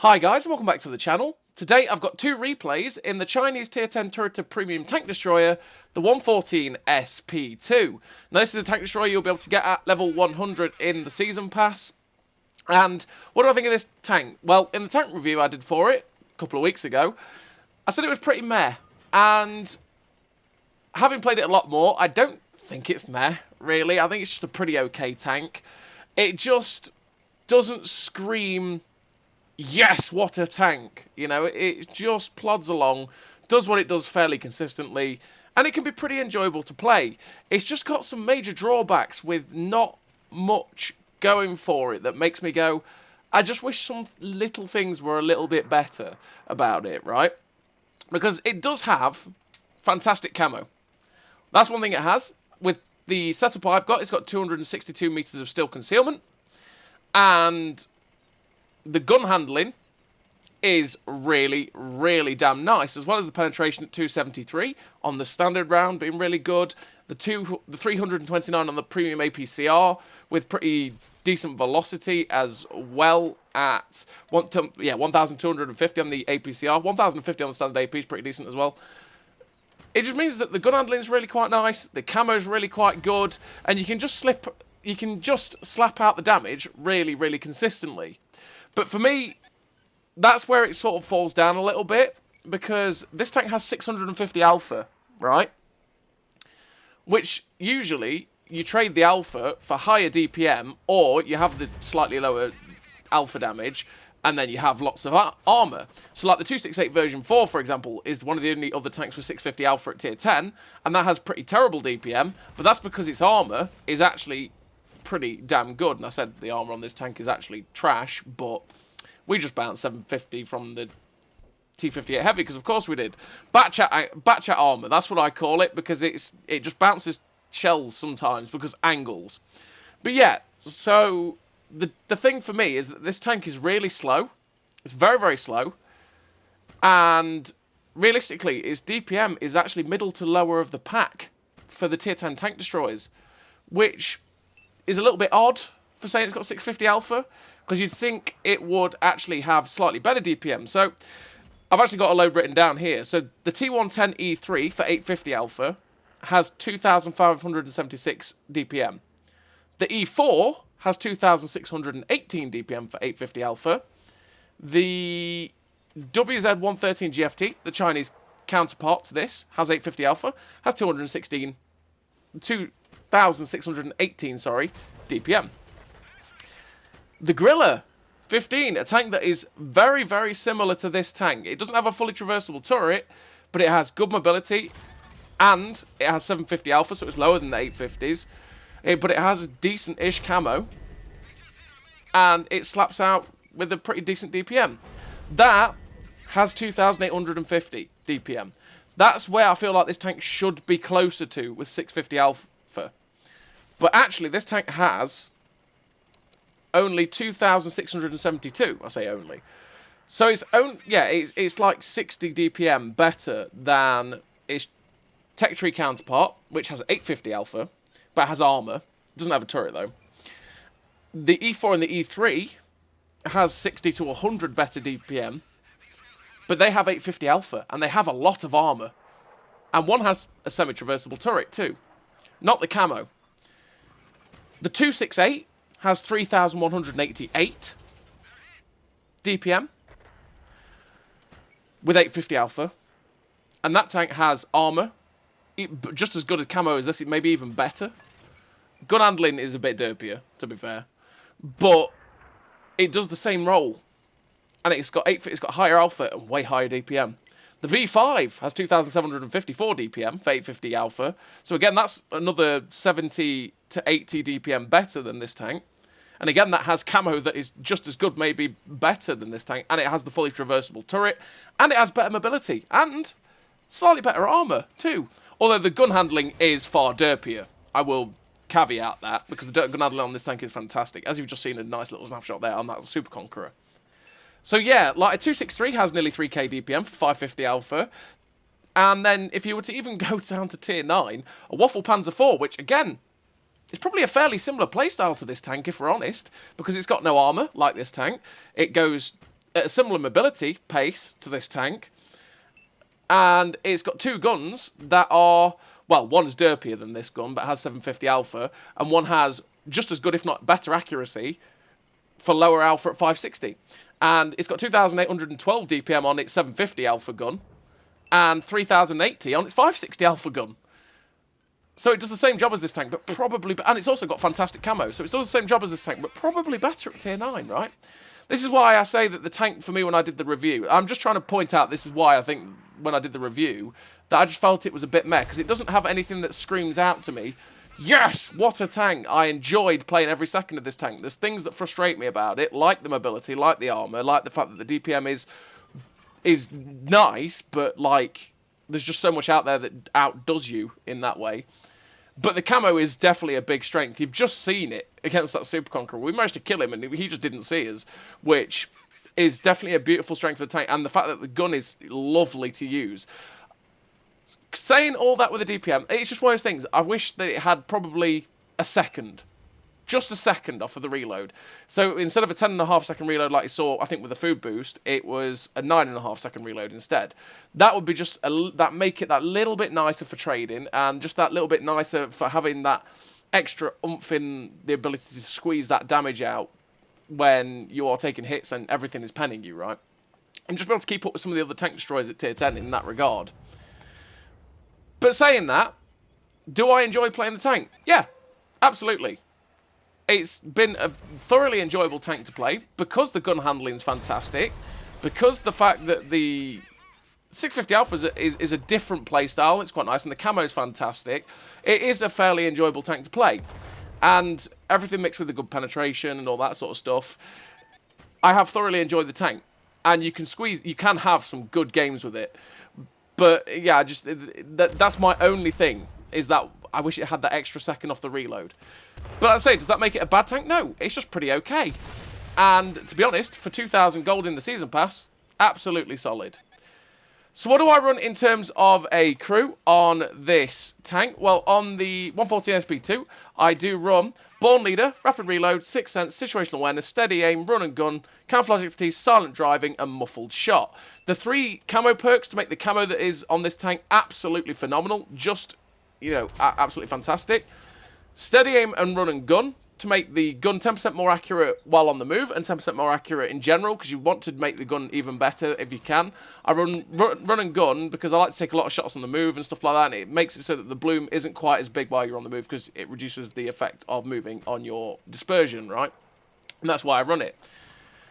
Hi guys and welcome back to the channel. Today I've got two replays in the Chinese Tier 10 turreted premium tank destroyer, the 114 SP2. Now this is a tank destroyer you'll be able to get at level 100 in the season pass. And what do I think of this tank? Well, in the tank review I did for it a couple of weeks ago, I said it was pretty meh. And having played it a lot more, I don't think it's meh, really. I think it's just a pretty okay tank. It just doesn't scream, yes, what a tank. You know, it just plods along, does what it does fairly consistently, and it can be pretty enjoyable to play. It's just got some major drawbacks with not much going for it that makes me go, I just wish some little things were a little bit better about it, right? Because it does have fantastic camo. That's one thing it has. With the setup I've got, it's got 262 meters of steel concealment, and the gun handling is really, really damn nice, as well as the penetration at 273 on the standard round being really good. The 329 on the premium APCR with pretty decent velocity as well at 1,250 on the APCR. 1,050 on the standard AP is pretty decent as well. It just means that the gun handling is really quite nice, the camo is really quite good, and you can just slap out the damage really, really consistently. But for me, that's where it sort of falls down a little bit, because this tank has 650 alpha, right? Which usually you trade the alpha for higher DPM, or you have the slightly lower alpha damage, and then you have lots of armour. So like the 268 version 4, for example, is one of the only other tanks with 650 alpha at tier 10, and that has pretty terrible DPM, but that's because its armour is actually pretty damn good. And I said the armour on this tank is actually trash, but we just bounced 750 from the T58 Heavy, because of course we did. Batchat armour, that's what I call it, because it just bounces shells sometimes because angles. But yeah, so the thing for me is that this tank is really slow. It's very, very slow. And realistically, its DPM is actually middle to lower of the pack for the tier 10 tank destroyers, which is a little bit odd for saying it's got 650 alpha, because you'd think it would actually have slightly better DPM. So I've actually got a load written down here. So the T110E3 for 850 alpha has 2,576 DPM. The E4 has 2,618 DPM for 850 alpha. The WZ113 GFT, the Chinese counterpart to this, has 850 alpha, has 2,618 DPM. The Gorilla 15, a tank that is very, very similar to this tank. It doesn't have a fully traversable turret, but it has good mobility, and it has 750 alpha, so it's lower than the 850s. But it has decent-ish camo, and it slaps out with a pretty decent DPM. That has 2,850 DPM. That's where I feel like this tank should be closer to with 650 alpha. But actually, this tank has only 2,672. I say only. So it's like 60 DPM better than its Tech Tree counterpart, which has 850 alpha, but has armour. It doesn't have a turret, though. The E4 and the E3 has 60 to 100 better DPM, but they have 850 alpha, and they have a lot of armour. And one has a semi-traversable turret, too. Not the camo. The 268 has 3,188 DPM with 850 alpha. And that tank has armour, just as good as camo as this, it may be even better. Gun handling is a bit derpier, to be fair. But it does the same role. And it's got higher alpha and way higher DPM. The V5 has 2,754 DPM for 850 alpha. So again, that's another 70 to 80 DPM better than this tank. And again, that has camo that is just as good, maybe better than this tank. And it has the fully traversable turret. And it has better mobility. And slightly better armour, too. Although the gun handling is far derpier. I will caveat that, because the gun handling on this tank is fantastic. As you've just seen a nice little snapshot there on that Super Conqueror. So yeah, like a 263 has nearly 3k DPM for 550 alpha. And then if you were to even go down to tier 9, a Waffle Panzer 4, which again, is probably a fairly similar playstyle to this tank, if we're honest, because it's got no armour, like this tank. It goes at a similar mobility pace to this tank. And it's got two guns that are, well, one's derpier than this gun, but has 750 alpha, and one has just as good, if not better, accuracy for lower alpha at 560. And it's got 2,812 DPM on its 750 alpha gun, and 3,080 on its 560 alpha gun. So it does the same job as this tank, but probably... And it's also got fantastic camo, so it does the same job as this tank, but probably better at tier 9, right? This is why I say that the tank, for me, when I did the review... I'm just trying to point out, this is why I think, when I did the review, that I just felt it was a bit meh, because it doesn't have anything that screams out to me, yes, what a tank! I enjoyed playing every second of this tank. There's things that frustrate me about it, like the mobility, like the armour, like the fact that the DPM is nice, but, like... There's just so much out there that outdoes you in that way. But the camo is definitely a big strength. You've just seen it against that Super Conqueror. We managed to kill him, and he just didn't see us, which is definitely a beautiful strength of the tank. And the fact that the gun is lovely to use. Saying all that with the DPM, it's just one of those things. I wish that it had probably a second. Just a second off of the reload. So instead of a 10.5 second reload like you saw, I think with the food boost, it was a 9.5 second reload instead. That would be just, that make it that little bit nicer for trading, and just that little bit nicer for having that extra oomph in the ability to squeeze that damage out when you are taking hits and everything is penning you, right? And just be able to keep up with some of the other tank destroyers at tier 10 in that regard. But saying that, do I enjoy playing the tank? Yeah, absolutely. It's been a thoroughly enjoyable tank to play because the gun handling is fantastic, because the fact that the 650 Alpha is a different playstyle, it's quite nice, and the camo is fantastic. It is a fairly enjoyable tank to play, and everything mixed with the good penetration and all that sort of stuff. I have thoroughly enjoyed the tank, and you can have some good games with it. But yeah, that's my only thing, is that I wish it had that extra second off the reload. But I say, does that make it a bad tank? No, it's just pretty okay. And to be honest, for 2,000 gold in the season pass, absolutely solid. So what do I run in terms of a crew on this tank? Well, on the 114 SP2, I do run Born Leader, Rapid Reload, Sixth Sense, Situational Awareness, Steady Aim, Run and Gun, Camouflage Expertise, Silent Driving, and Muffled Shot. The 3 camo perks to make the camo that is on this tank absolutely phenomenal. Just, you know, absolutely fantastic. Steady Aim and Run and Gun to make the gun 10% more accurate while on the move, and 10% more accurate in general, because you want to make the gun even better if you can. I run and Gun because I like to take a lot of shots on the move and stuff like that, and it makes it so that the bloom isn't quite as big while you're on the move, because it reduces the effect of moving on your dispersion, right? And that's why I run it.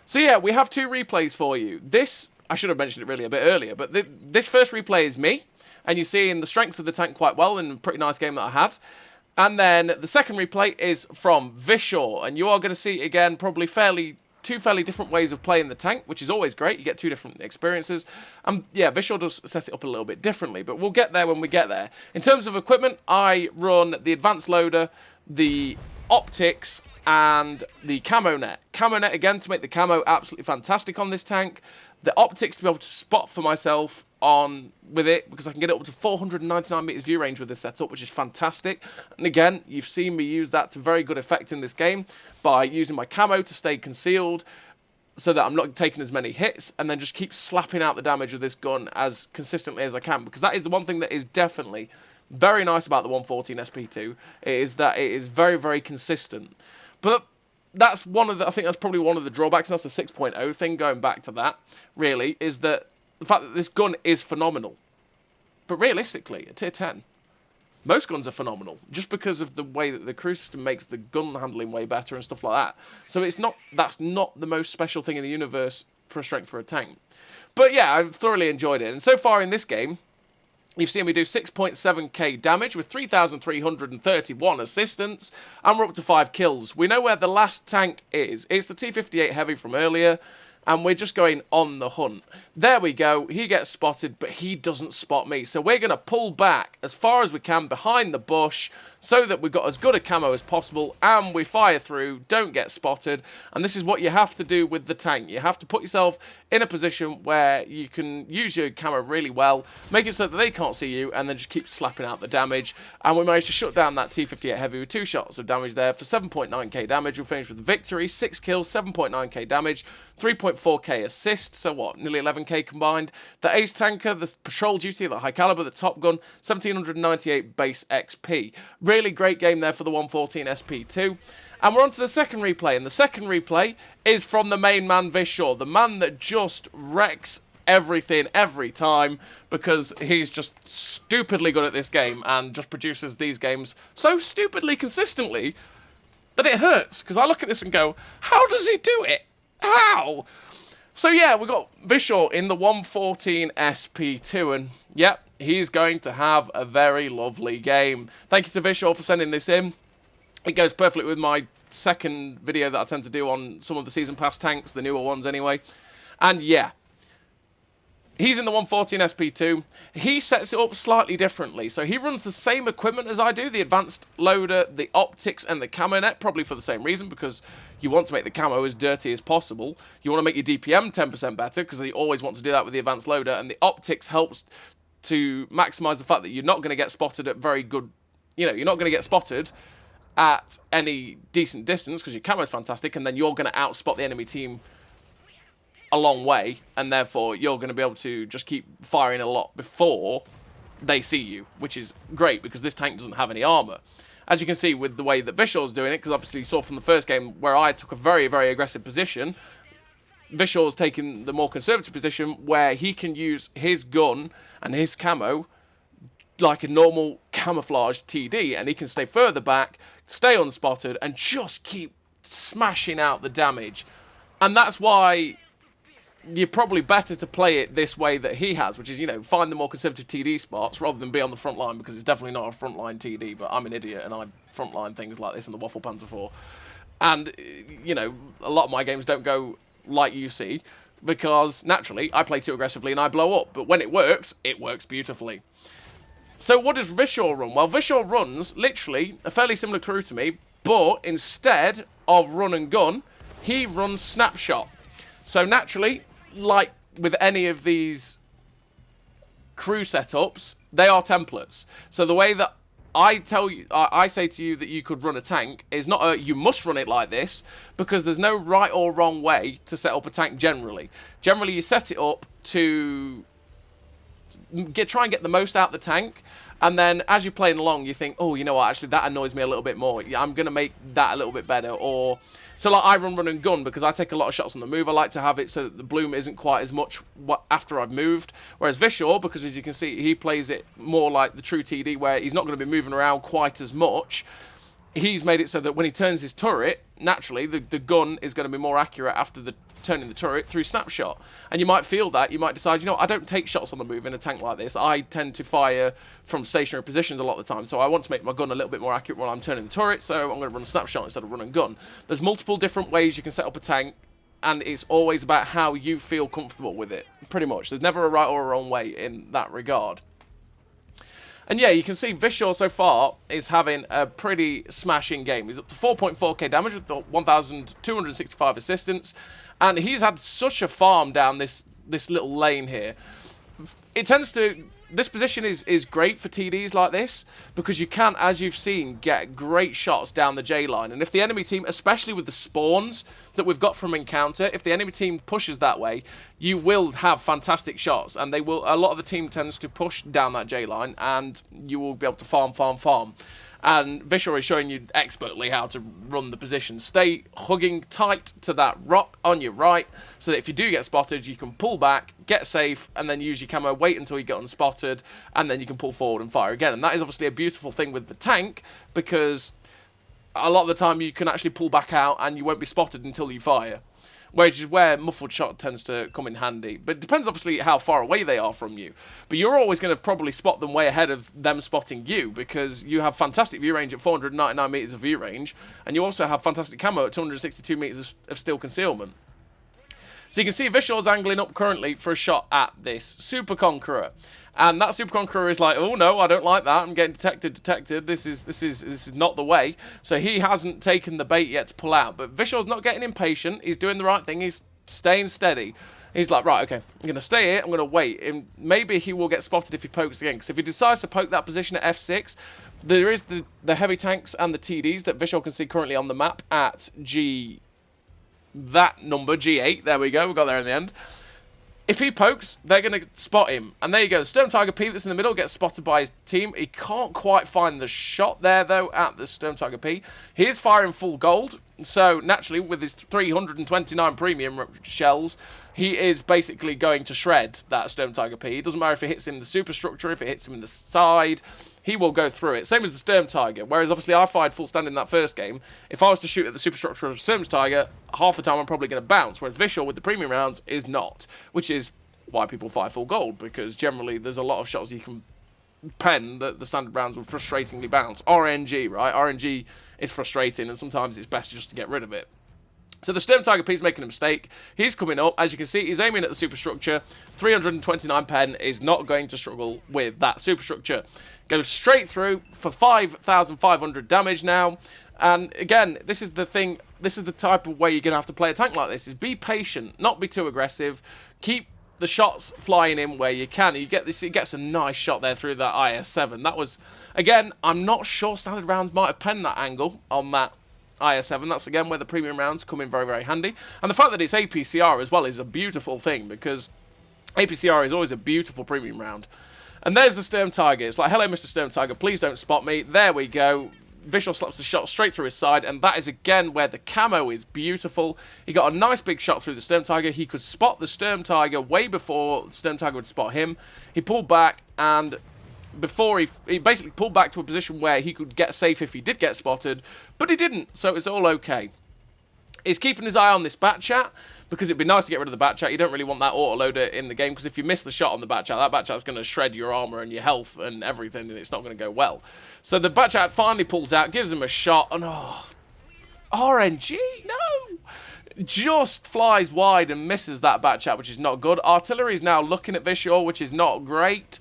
So yeah, we have 2 replays for you. This, I should have mentioned it really a bit earlier, but this first replay is me, and you're seeing the strengths of the tank quite well in a pretty nice game that I had. And then the second replay is from Vishaw, and you are going to see, again, probably two fairly different ways of playing the tank, which is always great. You get 2 different experiences. And yeah, Vishaw does set it up a little bit differently, but we'll get there when we get there. In terms of equipment, I run the advanced loader, the optics, and the camo net. Camo net, again, to make the camo absolutely fantastic on this tank. The optics to be able to spot for myself with it, because I can get it up to 499 meters view range with this setup, which is fantastic. And again, you've seen me use that to very good effect in this game by using my camo to stay concealed so that I'm not taking as many hits, and then just keep slapping out the damage with this gun as consistently as I can, because that is the one thing that is definitely very nice about the 114 SP2, is that it is very, very consistent. But that's one of the, I think that's probably one of the drawbacks, and that's the 6.0 thing, going back to that, really, is that the fact that this gun is phenomenal. But realistically, at tier 10, most guns are phenomenal, just because of the way that the crew system makes the gun handling way better and stuff like that. So that's not the most special thing in the universe for a strength for a tank. But yeah, I've thoroughly enjoyed it. And so far in this game, you've seen me do 6.7k damage with 3,331 assistance, and we're up to 5 kills. We know where the last tank is. It's the T58 Heavy from earlier, and we're just going on the hunt. There we go. He gets spotted, but he doesn't spot me. So we're going to pull back as far as we can behind the bush so that we've got as good a camo as possible, and we fire through, don't get spotted. And this is what you have to do with the tank. You have to put yourself in a position where you can use your camo really well, make it so that they can't see you, and then just keep slapping out the damage. And we managed to shut down that T58 Heavy with 2 shots of damage there for 7.9k damage. We'll finish with the victory. 6 kills, 7.9k damage, 3.1 4.4k assist, so what, nearly 11k combined. The ace tanker, the patrol duty, the high caliber, the top gun, 1798 base XP. Really great game there for the 114 SP2. And we're on to the second replay, and the second replay is from the main man Vishaw, the man that just wrecks everything every time because he's just stupidly good at this game and just produces these games so stupidly consistently that it hurts, because I look at this and go, how does he do it? How? So yeah, we got Vishaw in the 114 SP2, and yep, he's going to have a very lovely game. Thank you to Vishaw for sending this in. It goes perfectly with my second video that I tend to do on some of the Season Pass tanks, the newer ones anyway. And yeah, he's in the 114 SP2. He sets it up slightly differently. So he runs the same equipment as I do, the advanced loader, the optics, and the camo net, probably for the same reason, because you want to make the camo as dirty as possible. You want to make your DPM 10% better, because you always want to do that with the advanced loader, and the optics helps to maximize the fact that you're not going to get spotted at very good, you're not going to get spotted at any decent distance, because your camo is fantastic, and then you're going to outspot the enemy team a long way, and therefore you're going to be able to just keep firing a lot before they see you, which is great because this tank doesn't have any armor. As you can see with the way that Vishaw's doing it, because obviously you saw from the first game where I took a very, very aggressive position, Vishaw's taking the more conservative position where he can use his gun and his camo like a normal camouflage TD, and he can stay further back, stay unspotted, and just keep smashing out the damage. And that's why you're probably better to play it this way that he has, which is, find the more conservative TD spots rather than be on the front line, because it's definitely not a front line TD, but I'm an idiot and I front line things like this in the Waffle Panzer 4. And, a lot of my games don't go like you see, because naturally I play too aggressively and I blow up, but when it works beautifully. So what does Vishaw run? Well, Vishaw runs literally a fairly similar crew to me, but instead of run and gun, he runs snapshot. So naturally, like with any of these crew setups, they are templates. So the way that I say to you that you could run a tank is not a you must run it like this, because there's no right or wrong way to set up a tank generally. Generally, you set it up to try and get the most out of the tank, and then as you're playing along you think, oh, you know what, actually that annoys me a little bit more, I'm going to make that a little bit better. Or so like I run and gun because I take a lot of shots on the move. I like to have it so that the bloom isn't quite as much after I've moved, whereas Vishaw, because as you can see he plays it more like the true TD where he's not going to be moving around quite as much. He's made it so that when he turns his turret, naturally the gun is going to be more accurate after turning the turret through snapshot. And you might feel that, you might decide, I don't take shots on the move in a tank like this. I tend to fire from stationary positions a lot of the time, so I want to make my gun a little bit more accurate when I'm turning the turret, so I'm going to run snapshot instead of run and gun. There's multiple different ways you can set up a tank, and it's always about how you feel comfortable with it, pretty much. There's never a right or a wrong way in that regard. And yeah, you can see Vishaw so far is having a pretty smashing game. He's up to 4.4k damage with 1,265 assistance, and he's had such a farm down this little lane here. This position is great for TDs like this, because you can, as you've seen, get great shots down the J line. And if the enemy team, especially with the spawns that we've got from encounter, if the enemy team pushes that way, you will have fantastic shots. And a lot of the team tends to push down that J line, and you will be able to farm. And Vishaw is showing you expertly how to run the position. Stay hugging tight to that rock on your right, so that if you do get spotted, you can pull back, get safe, and then use your camo, wait until you get unspotted, and then you can pull forward and fire again. And that is obviously a beautiful thing with the tank, because a lot of the time you can actually pull back out and you won't be spotted until you fire. Which is where muffled shot tends to come in handy. But it depends obviously how far away they are from you. But you're always going to probably spot them way ahead of them spotting you, because you have fantastic view range at 499 metres of view range, and you also have fantastic camo at 262 metres of steel concealment. So you can see Vishaw's angling up currently for a shot at this Super Conqueror. And that Super Conqueror is like, oh no, I don't like that, I'm getting detected, this is not the way. So he hasn't taken the bait yet to pull out. But Vishaw's not getting impatient, he's doing the right thing, he's staying steady. He's like, right, okay, I'm going to stay here, I'm going to wait. And maybe he will get spotted if he pokes again. Because if he decides to poke that position at F6, there is the heavy tanks and the TDs that Vishaw can see currently on the map at G that number, G8. There we go. We got there in the end. If he pokes, they're going to spot him. And there you go. Sturm Tiger P that's in the middle gets spotted by his team. He can't quite find the shot there, though, at the Sturm Tiger P. He is firing full gold. So, naturally, with his 329 premium shells, he is basically going to shred that Sturm Tiger P. It doesn't matter if it hits him in the superstructure, if it hits him in the side, he will go through it. Same as the Sturm Tiger, whereas obviously I fired full stand in that first game. If I was to shoot at the superstructure of Sturm Tiger, half the time I'm probably going to bounce, whereas Vishaw with the premium rounds is not, which is why people fire full gold, because generally there's a lot of shots you can pen that the standard rounds will frustratingly bounce. RNG, right? RNG is frustrating, and sometimes it's best just to get rid of it. So the Sturm Tiger P is making a mistake. He's coming up. As you can see, he's aiming at the superstructure. 329 pen is not going to struggle with that superstructure. Goes straight through for 5,500 damage now. And again, this is the thing. This is the type of way you're going to have to play a tank like this, is be patient, not be too aggressive. Keep the shots flying in where you can. You get this. He gets a nice shot there through that IS-7. That was, again, I'm not sure standard rounds might have penned that angle on that IS-7. That's again where the premium rounds come in very, very handy. And the fact that it's APCR as well is a beautiful thing, because APCR is always a beautiful premium round. And there's the Sturm Tiger. It's like, hello, Mr. Sturm Tiger, please don't spot me. There we go. Vishaw slaps the shot straight through his side, and that is again where the camo is beautiful. He got a nice big shot through the Sturm Tiger. He could spot the Sturm Tiger way before Sturm Tiger would spot him. He pulled back, and before he basically pulled back to a position where he could get safe if he did get spotted, but he didn't, so it's all okay. He's keeping his eye on this bat chat, because it'd be nice to get rid of the bat chat. You don't really want that autoloader in the game, because if you miss the shot on the bat chat, that bat chat's going to shred your armor and your health and everything, and it's not going to go well. So the bat chat finally pulls out, gives him a shot, and oh, RNG, no! Just flies wide and misses that bat chat, which is not good. Artillery's now looking at Vishaw, which is not great.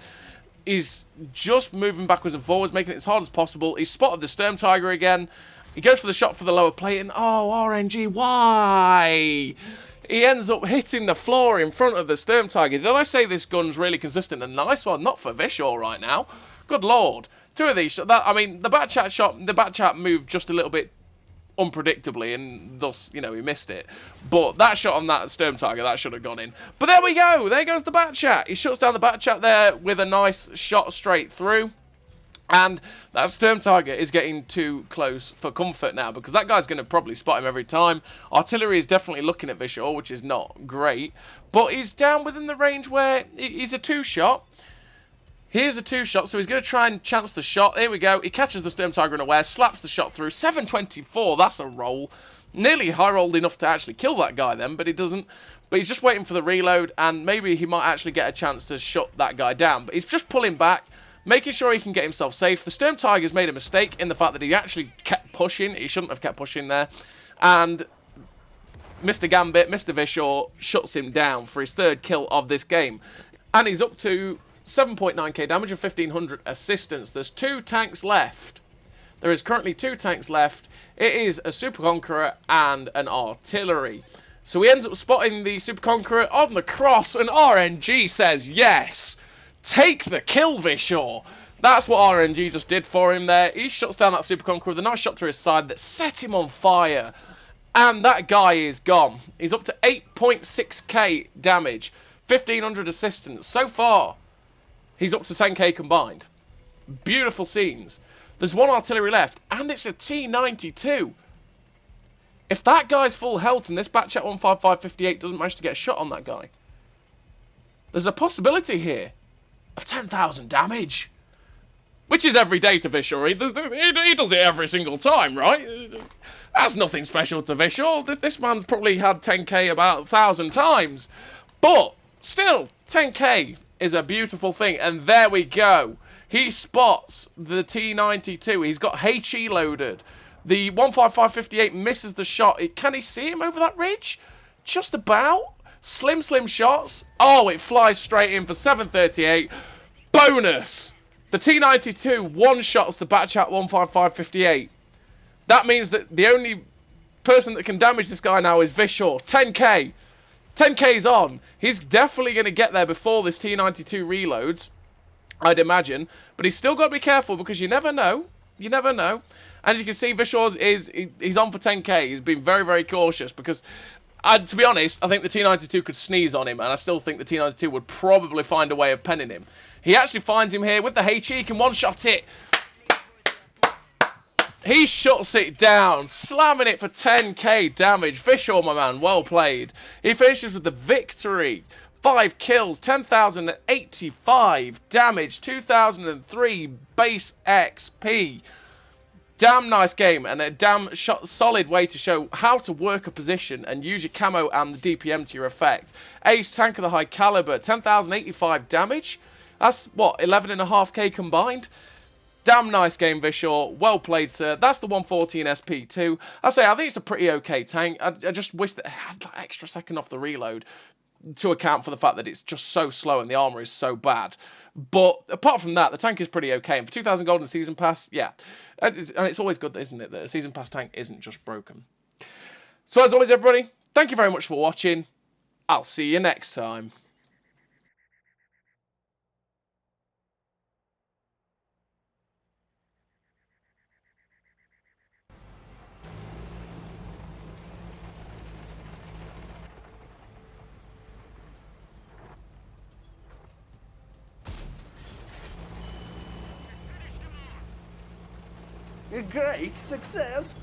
He's just moving backwards and forwards, making it as hard as possible. He's spotted the Sturm Tiger again. He goes for the shot for the lower plate, and oh, RNG, why? He ends up hitting the floor in front of the Sturm Tiger. Did I say this gun's really consistent and nice? Well, not for Vishaw right now. Good lord. Two of these, I mean, the bat chat shot, the bat chat moved just a little bit unpredictably, and thus, you know, he missed it. But that shot on that Sturm Tiger, that should have gone in. But there we go. There goes the bat chat. He shuts down the bat chat there with a nice shot straight through. And that Sturm Tiger is getting too close for comfort now, because that guy's going to probably spot him every time. Artillery is definitely looking at Vishaw, which is not great. But he's down within the range where he's a two-shot. Here's a two-shot, so he's going to try and chance the shot. Here we go. He catches the Sturm Tiger unaware, slaps the shot through. 724, that's a roll. Nearly high-rolled enough to actually kill that guy then, but he doesn't. But he's just waiting for the reload, and maybe he might actually get a chance to shut that guy down. But he's just pulling back, making sure he can get himself safe. The Sturm Tiger's made a mistake in the fact that he actually kept pushing. He shouldn't have kept pushing there. And Mr. Gambit, Mr. Vishaw, shuts him down for his third kill of this game. And he's up to 7.9k damage and 1,500 assistance. There's 2 tanks left. There is currently 2 tanks left. It is a Super Conqueror and an artillery. So he ends up spotting the Super Conqueror on the cross, and RNG says yes. Take the kill, Vishaw. That's what RNG just did for him there. He shuts down that Super Conqueror with a nice shot through his side that set him on fire. And that guy is gone. He's up to 8.6k damage, 1,500 assistance. So far, he's up to 10k combined. Beautiful scenes. There's 1 artillery left, and it's a T92. If that guy's full health and this Batchat 15558 doesn't manage to get a shot on that guy, there's a possibility here of 10,000 damage. Which is every day to Vishaw. He does it every single time, right? That's nothing special to Vishaw. This man's probably had 10k about 1,000 times. But still, 10k is a beautiful thing. And there we go. He spots the T92. He's got HE loaded. The 15558 misses the shot. Can he see him over that ridge? Just about. Slim shots. Oh, it flies straight in for 738. Bonus. The T92 one-shots the Batchat 15558. That means that the only person that can damage this guy now is Vishaw. 10k. 10k's on. He's definitely going to get there before this T92 reloads, I'd imagine. But he's still got to be careful, because you never know. You never know. And as you can see, Vishaw he's on for 10k. He's been very, very cautious, because And to be honest, I think the T92 could sneeze on him, and I still think the T92 would probably find a way of penning him. He actually finds him here with the HE, he can one-shot it. He shuts it down, slamming it for 10k damage. Vishaw, my man, well played. He finishes with the victory. 5 kills, 10,085 damage, 2003 base XP. Damn nice game, and a damn solid way to show how to work a position and use your camo and the DPM to your effect. Ace tank of the high caliber, 10,085 damage. That's, what, 11.5k combined? Damn nice game, Vishaw. Well played, sir. That's the 114 SP2. I think it's a pretty okay tank. I just wish that it had that extra second off the reload to account for the fact that it's just so slow and the armor is so bad. But apart from that, the tank is pretty okay. And for 2,000 gold in the Season Pass, yeah. And it's always good, isn't it, that a Season Pass tank isn't just broken. So as always, everybody, thank you very much for watching. I'll see you next time. A great success!